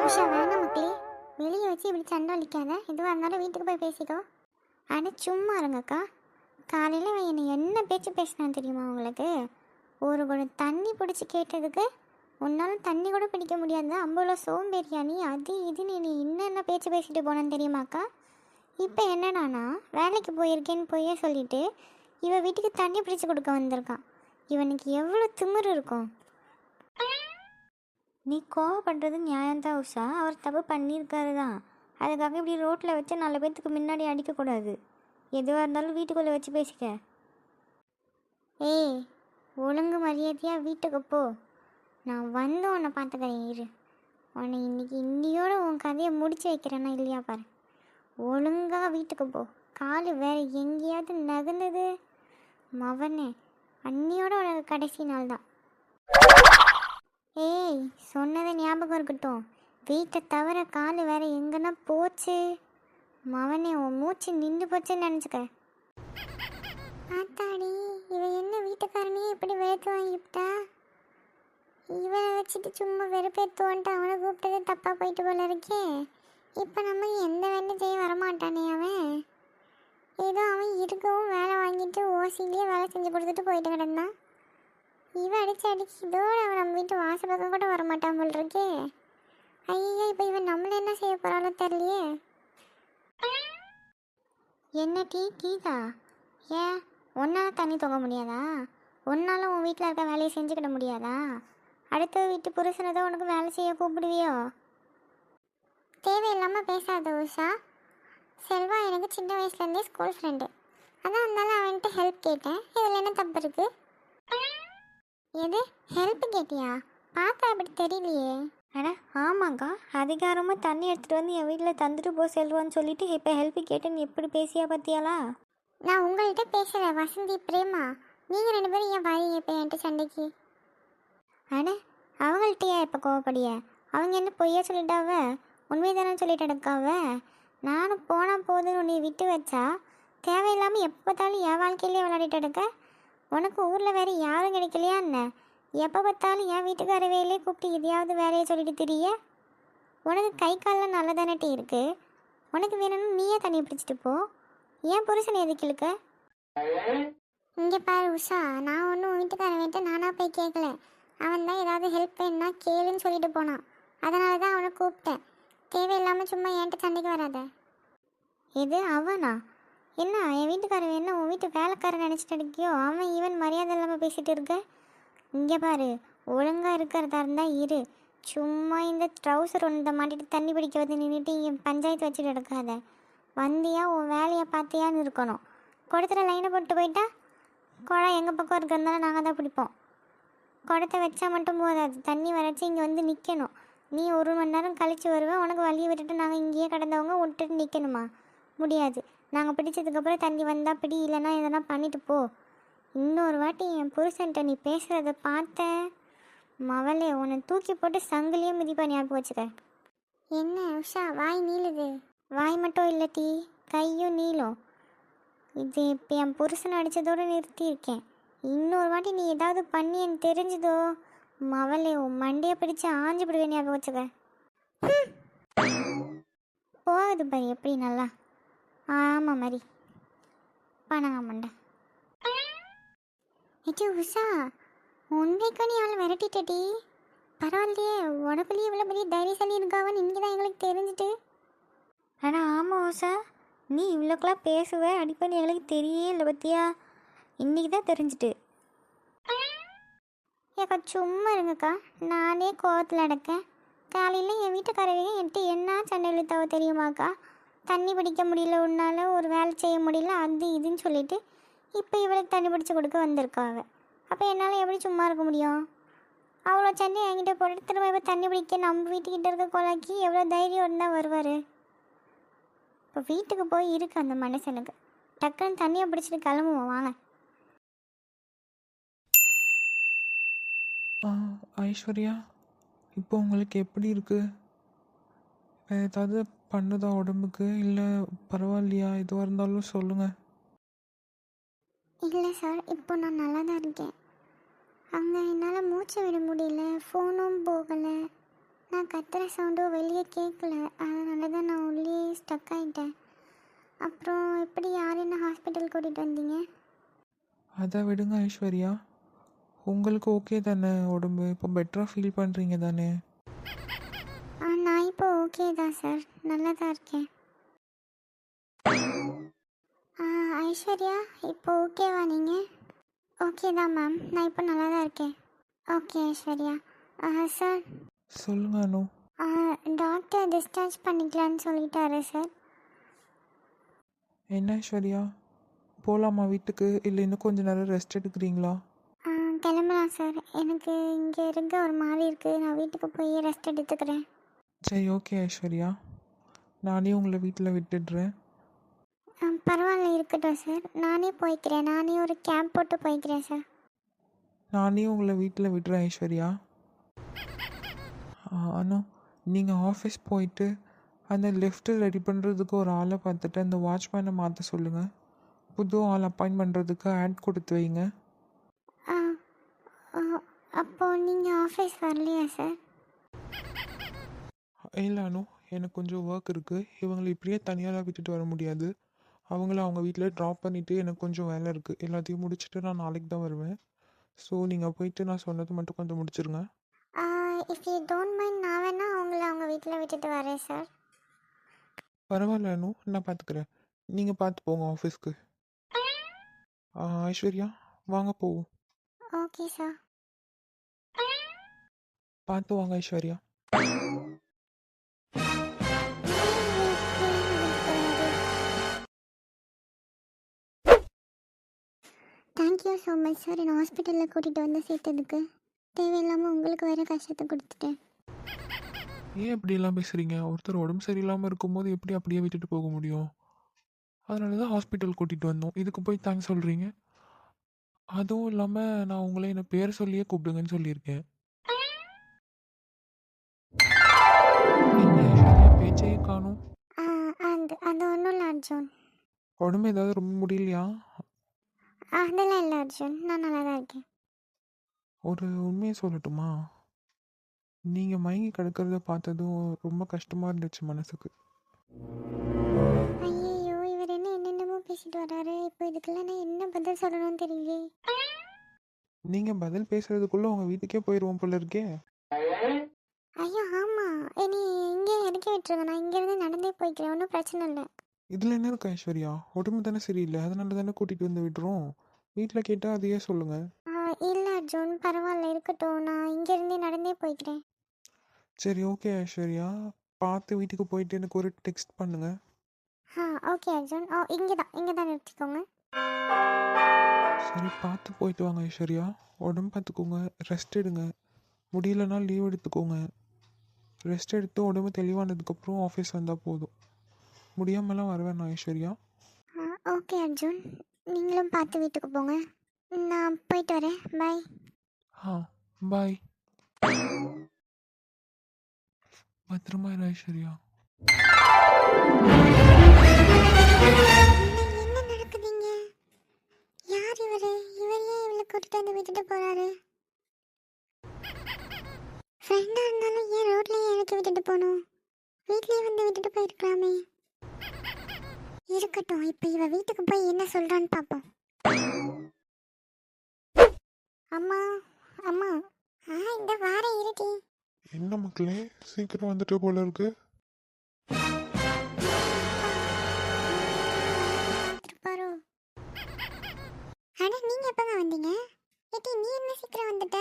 உஷா வேணாம் மக்களே, வெளியே வச்சு இப்படி சண்டை அடிக்காத. எதுவாக இருந்தாலும் வீட்டுக்கு போய் பேசிக்கோ. அட சும்மா இருங்கக்கா. காலையில் அவன் என்னை என்ன பேச்சு பேசினான்னு தெரியுமா உங்களுக்கு? ஒரு குடம் தண்ணி பிடிச்சி கேட்டதுக்கு உன்னால் தண்ணி கூட பிடிக்க முடியாது, அம்புல சோம்பேறியா நீ, அது இதுன்னு நீ என்னென்ன பேச்சு பேசிட்டு போனான்னு தெரியுமாக்கா? இப்போ என்னடானா வேலைக்கு போயிருக்கேன்னு போயே சொல்லிட்டு இவ வீட்டுக்கு தண்ணி பிடிச்சி கொடுக்க வந்திருக்கான். இவனுக்கு எவ்வளோ திமிரு இருக்கும். நீ கோவப்படுறது நியாயம்தான் உஷா. அவர் தப்பு பண்ணியிருக்காரு தான். அதுக்காக இப்படி ரோட்டில் வச்சு 4 பேர்த்துக்கு முன்னாடி அடிக்கக்கூடாது. எதுவாக இருந்தாலும் வீட்டுக்குள்ளே வச்சு பேசிக்க. ஏய், ஒழுங்கு மரியாதையாக வீட்டுக்கு போ. நான் வந்து உன்னை பார்த்துக்கிறேன் இரு. உன்னை இன்னையோட உன் கதையை முடிச்சு வைக்கிறேன்னா இல்லையா பாரு. ஒழுங்காக வீட்டுக்கு போ. கால் வேற எங்கேயாவது நகர்ந்தது மவனே, அன்னியோட உனக்கு கடைசி நாள் தான். ஏய், சொன்னதை ஞாபகம் இருக்கட்டும். வீட்டை தவிர கால் வேற எங்கன்னா போச்சு மவனே, உன் மூச்சு நின்று போச்சுன்னு நினச்சிக்க. ஆத்தாடி, இவன் என்ன வீட்டுக்காரனே இப்படி வெறுத்து வாங்கிவிட்டா? இவனை வச்சுட்டு சும்மா வெறுப்பேற்றுவான்ட்டு அவனை கூப்பிட்டதே தப்பாக போயிட்டு போல இருக்கே. இப்போ நம்ம எந்த வேலையும் செய்ய வரமாட்டானே அவன். ஏதோ அவன் இருக்கவும் வேலை வாங்கிட்டு ஓசிலேயே வேலை செஞ்சு கொடுத்துட்டு போயிட்டு கிடந்தான். இவன் அடிச்சு இதோட அவன் நம்ம வீட்டு வாசல் பக்கம் கூட வரமாட்டான் போல் இருக்கே. ஐயா, இப்போ இவன் நம்மள என்ன செய்ய போகிறாளோ தெரியலையே. என்ன கீதா, ஏன் ஒன்றால் தண்ணி தூங்க முடியாதா? ஒன்றாலும் உன் வீட்டில் இருக்க வேலையை செஞ்சுக்கிட முடியாதா? அடுத்த வீட்டு புருஷனை தான் உனக்கு வேலை செய்ய கூப்பிடுவியோ? தேவையில்லாமல் பேசாத உஷா. செல்வா எனக்கு சின்ன வயசுலேருந்தே ஸ்கூல் ஃப்ரெண்டு. அதான் இருந்தாலும் அவன்கிட்ட ஹெல்ப் கேட்டேன். இதில் என்ன தப்பு இருக்குது? எது ஹெல்ப் கேட்டியா? பார்த்தா அப்படி தெரியலையே. அட ஆமாங்க்கா, அதிகாரமாக தண்ணி எடுத்துகிட்டு வந்து என் வீட்டில் தந்துட்டு போ செல்வான்னு சொல்லிட்டு இப்போ ஹெல்ப் கேட்டேன்னு எப்படி பேசியா பார்த்தியாளா? நான் உங்கள்கிட்ட பேசலை வசந்தி, பிரேமா. நீங்கள் 2 பேரும் ஏன் வரீங்க இப்போ என்கிட்ட சண்டைக்கு? அட அவங்கள்ட்டையா இப்போ கோவப்படிய? அவங்க என்ன பொய்யா சொல்லிட்டாவ? உண்மைதானே சொல்லிட்டு எடுக்காவ. நானும் போனால் போதுன்னு உன்னை விட்டு வச்சா தேவையில்லாமல் எப்போ பார்த்தாலும் என் வாழ்க்கையிலே விளையாடிட்டு எடுக்க. உனக்கு ஊரில் வேறு யாரும் கிடைக்கலையா என்ன? எப்போ பார்த்தாலும் என் வீட்டுக்கார வேலையே கூப்பிட்டு எதையாவது வேலையை சொல்லிட்டு திரிய. உனக்கு கை காலெலாம் நல்லதானே இருக்கு. உனக்கு வேணும்னு நீயே தண்ணி பிடிச்சிட்டு போ. ஏன் புருஷனை எதுக்கு இழுக்க? இங்கே பாரு உஷா, நான் ஒன்றும் வீட்டுக்காரன் வேண்ட நானாக போய் கேட்கல. அவன் தான் ஏதாவது ஹெல்ப் வேணுன்னா கேளுன்னு சொல்லிட்டு போனான். அதனால தான் அவனை கூப்பிட்டேன். தேவையில்லாமல் சும்மா என்கிட்ட சண்டைக்கு வராத. இது அவனா? என்ன என் வீட்டுக்காரன் என்ன உன் வீட்டு வேலைக்காரன் நினச்சிட்டு இருக்கியோ? அவன் ஈவன் மரியாதை இல்லாமல் பேசிகிட்டு இருக்க. இங்கே பாரு, ஒழுங்காக இருக்கிறதா இருந்தால் இரு. சும்மா இந்த ட்ரௌசர் ஒன்றை மாட்டிட்டு தண்ணி பிடிக்க வந்து நின்றுட்டு இங்கே பஞ்சாயத்து வச்சுட்டு எடுக்காத. வந்தியா உன் வேலையை பார்த்தியான்னு இருக்கணும். குடத்துல லைனை போட்டு போயிட்டா குழா எங்கள் பக்கம் இருக்கிறதுனால நாங்கள் தான் பிடிப்போம். குடத்தை வச்சா மட்டும் போதாது, தண்ணி வரைச்சி இங்கே வந்து நிற்கணும். நீ 1 மணி நேரம் கழித்து வருவேன். உனக்கு வழியை விட்டுட்டு நாங்கள் இங்கேயே கிடந்தவங்க விட்டுட்டு நிற்கணுமா? முடியாது. நாங்கள் பிடிச்சதுக்கப்புறம் தண்ணி வந்தால் பிடி, இல்லைன்னா எதனா பண்ணிட்டு போ. இன்னொரு வாட்டி என் புருஷன்ட்ட நீ பேசுகிறத பார்த்தேன் மவளே, உன்னை தூக்கி போட்டு சங்கிலியே மிதிப்பா, ஞாபகம் வச்சுக்க. என்ன உஷா, வாய் நீளுது? வாய் மட்டும் இல்லை டீ, கையும் நீளும். இது இப்போ என் புருஷனை அடித்ததோடு நிறுத்தியிருக்கேன். இன்னொரு வாட்டி நீ ஏதாவது பண்ணி எனக்கு தெரிஞ்சதோ மவளே, உன் மண்டையை பிடிச்சி ஆஞ்சு விடுவேன், ஞாபகம் வச்சுக்க. போகுது பாரு எப்படி நல்லா. ஆமாம் மாதிரி பணங்க மண்டை. ஏட்டி உஷா, உண்மைக்கு நீ அவளை விரட்டிட்டடி. பரவாயில்லையே, உனக்குள்ளேயே இவ்வளோ பெரிய தைரியசாலி இருக்காவன்னு இன்றைக்கி தான் எங்களுக்கு தெரிஞ்சுட்டு. ஆனால் ஆமாம் உஷா, நீ இவ்வளோக்கெல்லாம் பேசுவ அடிப்பண்ணி எங்களுக்கு தெரியவே இல்லை பற்றியா? இன்றைக்கி தான் தெரிஞ்சுட்டு. ஏக்கா சும்மா இருங்கக்கா, நானே கோவத்தில் அடக்கேன். காலையில் என் வீட்டுக்காரவங்க என்கிட்ட என்ன சண்டை இழுத்தாவோ தெரியுமாக்கா? தண்ணி பிடிக்க முடியல, உன்னால் ஒரு வேலை செய்ய முடியல, அது இதுன்னு சொல்லிட்டு இப்போ இவளுக்கு தண்ணி பிடிச்சி கொடுக்க வந்திருக்காங்க. அப்போ என்னால் எப்படி சும்மா இருக்க முடியும்? அவ்வளோ சண்டை என்கிட்ட போட்டுட்டு திரும்ப இப்போ தண்ணி பிடிக்க நம்ம வீட்டுக்கிட்ட இருக்க கொலாக்கி எவ்வளோ தைரியம் இருந்தால் வருவார்? இப்போ வீட்டுக்கு போய் இருக்கு அந்த மனுஷனுக்கு. டக்குன்னு தண்ணியை பிடிச்சிட்டு கிளம்புவோம் வாங்க. ஐஸ்வர்யா, இப்போ உங்களுக்கு எப்படி இருக்குது? ஏதாவது பண்ணுதா உடம்புக்கு? இல்லை பரவாயில்லையா? எதுவாக இருந்தாலும் சொல்லுங்கள். இல்லை சார், இப்போ நான் நல்லா தான் இருக்கேன். அங்கே என்னால் மூச்சு விட முடியல, ஃபோனும் போகலை. நான் கத்துற சவுண்டும் வெளியே கேட்கல, அதனால தான் நான் உள்ளே ஸ்டக் ஆகிட்டேன். அப்புறம் எப்படி யார் என்ன ஹாஸ்பிட்டல் கூட்டிகிட்டு வந்தீங்க? அதை விடுங்க ஐஸ்வர்யா. உங்களுக்கு ஓகே தானே உடம்பு? இப்போ பெட்டராக ஃபீல் பண்ணுறீங்க தானே? நான் இப்போ ஓகே தான் சார், நல்லா தான் இருக்கேன். ஐஸ்வர்யா, இப்போ ஓகேவா நீங்கள்? ஓகே தான் மேம், நான் இப்போ நல்லா தான் இருக்கேன். ஓகே ஐஸ்வர்யா. சார், சொல்லுங்க அனு. டாக்டர் டிஸ்சார்ஜ் பண்ணிக்கலான்னு சொல்லிட்டாரு சார். என்ன ஐஸ்வர்யா, போகலாமா வீட்டுக்கு? இல்லை இன்னும் கொஞ்சம் நேரம் ரெஸ்ட் எடுக்கிறீங்களா? கிளம்பலாம் சார், எனக்கு இங்கே இருக்க ஒரு மாதிரி இருக்குது, நான் வீட்டுக்கு போய் ரெஸ்ட் எடுத்துக்கிறேன். சரி ஓகே ஐஸ்வர்யா, நானே உங்களை வீட்டில் விட்டுடுறேன். பரவாயில்ல, இருக்கட்டும் சார், நானே போய்க்கிறேன். நானே ஒரு கேப் போட்டு போய்க்கிறேன் சார். நானே உங்களை வீட்டில் விடுறேன் ஐஸ்வர்யா. அனு, நீங்கள் ஆஃபீஸ் போயிட்டு அந்த லிஃப்ட்டு ரெடி பண்ணுறதுக்கு ஒரு ஆளை பார்த்துட்டு அந்த வாட்ச்மேனை மாற்ற சொல்லுங்கள். புது ஆள் அப்பாயிண்ட் பண்ணுறதுக்கு ஆட் கொடுத்து வைங்க. அப்போது நீங்கள் ஆஃபீஸ் வரலையா சார்? இல்லை அனு, எனக்கு கொஞ்சம் ஒர்க் இருக்குது. இவங்களை இப்படியே தனியாக விட்டுட்டு வர முடியாது. அவங்கள அவங்க வீட்டில் ட்ராப் பண்ணிவிட்டு எனக்கு கொஞ்சம் வேலை இருக்குது. எல்லாத்தையும் முடிச்சுட்டு நான் நாளைக்கு தான் வருவேன். ஸோ நீங்கள் போயிட்டு நான் சொன்னது மட்டும் கொஞ்சம் முடிச்சிருங்க. இஃப் யூ டோன்ட் மைண்ட், நான் வேணால் அவங்கள அவங்க வீட்டில் விட்டுட்டு வரேன் சார். பரவாயில்ல அனு, நான் பார்த்துக்கிறேன். நீங்கள் பார்த்து போங்க ஆஃபீஸ்க்கு. ஐஸ்வர்யா, வாங்க போவோம். Okay sir. பார்த்து வாங்க Aishwarya. Thank you so much sir, என்னை ஹாஸ்பிட்டலில் கூட்டிகிட்டு வந்து சேர்த்ததுக்கு. தேவையில்லாமல் உங்களுக்கு வேறு கஷ்டத்தை கொடுத்துட்டேன். ஏன் இப்படியெல்லாம் பேசுகிறீங்க? ஒருத்தர் உடம்பு சரியில்லாமல் இருக்கும்போது எப்படி அப்படியே விட்டுட்டு போக முடியும்? அதனால தான் ஹாஸ்பிட்டல் கூட்டிகிட்டு வந்தோம். இதுக்கு போய் தேங்க்ஸ் சொல்கிறீங்க? அதுவும் இல்லாமல் நான் உங்களை என்னை பேர் சொல்லியே கூப்பிடுங்கன்னு சொல்லியிருக்கேன். என்ன ஐஸ்வர்யா, பேச்சையே காணும்? அது ஒன்றும் இல்லை அர்ஜுன். உடம்பு ஏதாவது ரொம்ப முடியலையா? அதெல்லாம் இல்லை அர்ஜுன், நான் நல்லா தான் இருக்கேன். ஒரு உண்மையை சொல்லட்டுமா? நீங்கள் மயங்கி கிடக்கிறத பார்த்ததும் ரொம்ப கஷ்டமாக இருந்துச்சு மனசுக்கு. ஐயோ, இவர் என்னென்னமோ பேசிட்டு வராரு. இப்போ இதுக்கெல்லாம் நான் என்ன பதில் சொல்லணும்னு தெரியல. நீங்கள் பதில் பேசுறதுக்குள்ளே உங்கள் வீட்டுக்கே போயிடுவோம் போல இருக்கே. ஐயோ ஆமாம், இனி இங்கே இறக்கி விட்டுருங்க, நான் இங்கேருந்து நடந்தே போய்க்கிறேன், ஒன்றும் பிரச்சனை இல்லை. இதில் என்ன இருக்கு ஐஸ்வர்யா? உடம்பு தானே சரியில்லை, அதனால தானே கூட்டிகிட்டு வந்து விடுறோம். வீட்டில் கேட்டால் அதையே சொல்லுங்கள். இல்லை அர்ஜுன், பரவாயில்ல, இருக்கட்டும், நான் இங்கேருந்தே நடந்தே போய்க்கிறேன். சரி ஓகே ஐஸ்வர்யா, பார்த்து வீட்டுக்கு போயிட்டு எனக்கு ஒரு டெக்ஸ்ட் பண்ணுங்க. ஓகே அர்ஜுன். இங்கே தான் நிறுத்திக்கோங்க. சரி, பார்த்து போயிட்டு வாங்க ஐஸ்வர்யா. உடம்பு பார்த்துக்கோங்க, ரெஸ்ட் எடுங்க. முடியலன்னா லீவ் எடுத்துக்கோங்க. ரெஸ்ட் எடுத்து உடம்பு தெளிவானதுக்கப்புறம் ஆஃபீஸ் வந்தால் போதும். முடியாமலாம் வரவேன் ஐஸ்வர்யா. ஓகே அர்ஜுன், நீங்களும் பார்த்து வீட்டுக்கு போங்க. நான் போயிட்டு வரேன். பாய். பாய். பத்திரமா இரு ஐஸ்வர்யா. என்ன நடக்குதுங்க? யார் இவரு? இவரையே இவளை கூட்டிட்டு வந்து விட்டுட்டு போறாரு. ஃப்ரெண்டா இருந்தாலும் ஏன் ரோட்லயே இறக்கி விட்டுட்டு போகணும்? வீட்லயே வந்து விட்டுட்டு போயிருக்கலாமே. இருக்கட்டும், இப்போ இவ வீட்டுக்கு போய் என்ன சொல்றான்னு பார்ப்போம். அம்மா அம்மா, இந்த வாரம் இருட்டி. என்ன மக்களே, சீக்கிரம் வந்துட்டு போல இருக்கு. பாரு, அட நீங்க எப்பங்க வந்தீங்க? ஏட்டி, நீ என்ன சீக்கிரம் வந்துட்ட?